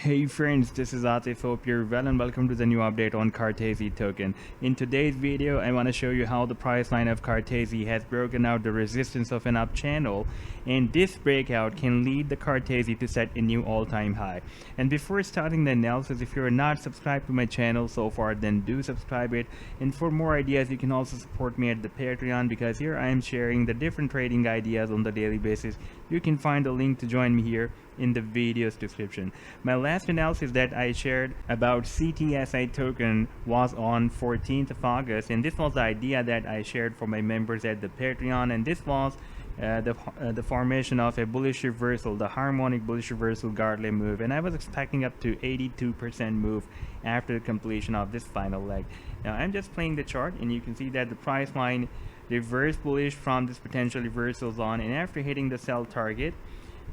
Hey friends, this is Atif. Hope you're well and welcome to the new update on Cartesi token. In today's video, I want to show you how the price line of Cartesi has broken out the resistance of an up channel, and this breakout can lead the Cartesi to set a new all-time high. And before starting the analysis, if you're not subscribed to my channel so far, then do subscribe it. And for more ideas, you can also support me at the Patreon, because here I am sharing the different trading ideas on the daily basis. You can find the link to join me here in the video's description. My last analysis that I shared about CTSI token was on 14th of August, and this was the idea that I shared for my members at the Patreon, and this was the formation of a bullish reversal, the harmonic bullish reversal Gartley move, and I was expecting up to 82% move after the completion of this final leg. Now I'm just playing the chart, and you can see that the price line reversed bullish from this potential reversal zone, and after hitting the sell target,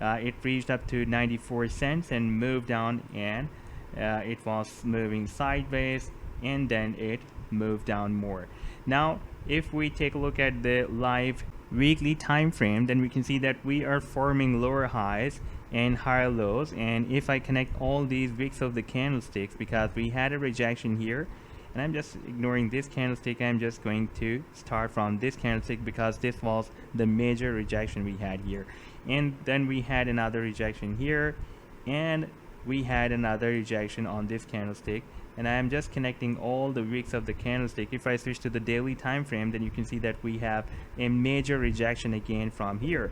it reached up to 94 cents and moved down, and it was moving sideways, and then it moved down more. Now if we take a look at the live weekly time frame, then we can see that we are forming lower highs and higher lows. And if I connect all these wicks of the candlesticks, because we had a rejection here, and I'm just ignoring this candlestick, I'm just going to start from this candlestick because this was the major rejection we had here, and then we had another rejection here, and we had another rejection on this candlestick, and I am just connecting all the wicks of the candlestick. If I switch to the daily time frame, then you can see that we have a major rejection again from here,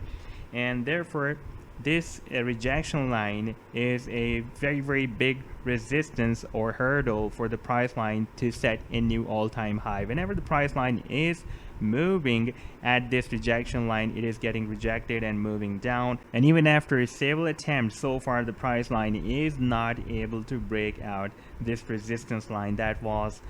and therefore this rejection line is a very big resistance or hurdle for the price line to set a new all-time high. Whenever the price line is moving at this rejection line, it is getting rejected and moving down, and even after several attempts, so far the price line is not able to break out this resistance line that was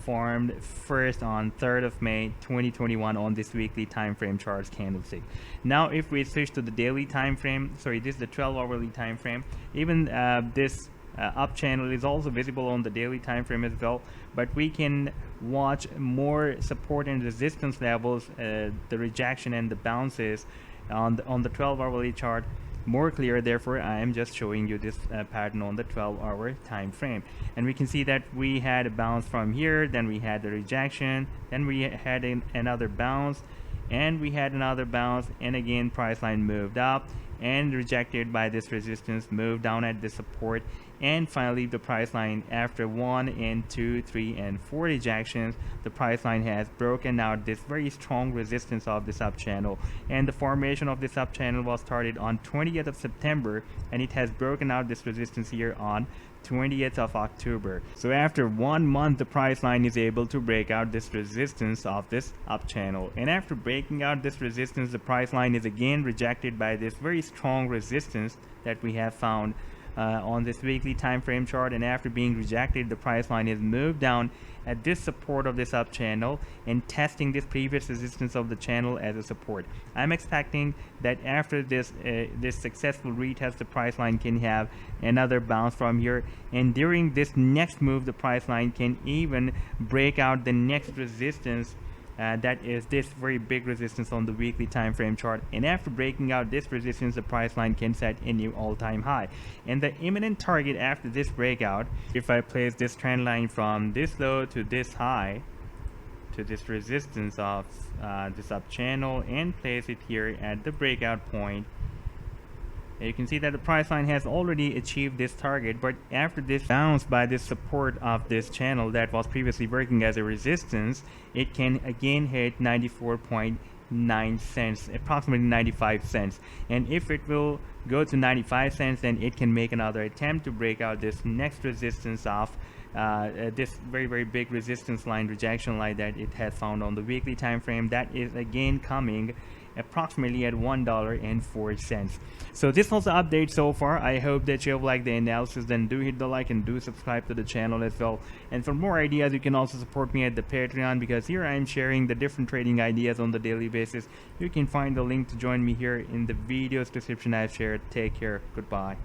formed first on 3rd of May 2021 on this weekly time frame charts candlestick. Now if we switch to the daily time frame, sorry, this is the 12-hourly time frame, even this up channel is also visible on the daily time frame as well, but we can watch more support and resistance levels, the rejection and the bounces on the 12-hourly chart more clear. Therefore I am just showing you this pattern on the 12-hour time frame, and we can see that we had a bounce from here, then we had the rejection, then we had another bounce, and we had another bounce, and again price line moved up and rejected by this resistance, moved down at the support, and finally the price line, after 1 and 2, 3 and 4 rejections, the price line has broken out this very strong resistance of this up channel, and the formation of this up channel was started on 20th of September, and it has broken out this resistance here on 20th of October. So after 1 month, the price line is able to break out this resistance of this up channel, and after breaking out this resistance, the price line is again rejected by this very strong resistance that we have found on this weekly time frame chart, and after being rejected, the price line is moved down at this support of this up channel and testing this previous resistance of the channel as a support. I'm expecting that after this successful retest, the price line can have another bounce from here, and during this next move the price line can even break out the next resistance, that is this very big resistance on the weekly time frame chart, and after breaking out this resistance, the price line can set a new all-time high. And the imminent target after this breakout, if I place this trend line from this low to this high, to this resistance of this up channel, and place it here at the breakout point, you can see that the price line has already achieved this target, but after this bounce by this support of this channel that was previously working as a resistance, it can again hit 94.9 cents, approximately 95 cents, and if it will go to 95 cents, then it can make another attempt to break out this next resistance of this very big resistance line, rejection line that it has found on the weekly time frame, that is again coming approximately at $1.04. So this was the update so far. I hope that you have liked the analysis. Then do hit the like and do subscribe to the channel as well, and for more ideas you can also support me at the Patreon, because here I am sharing the different trading ideas on the daily basis. You can find the link to join me here in the video's description I've shared. Take care. Goodbye.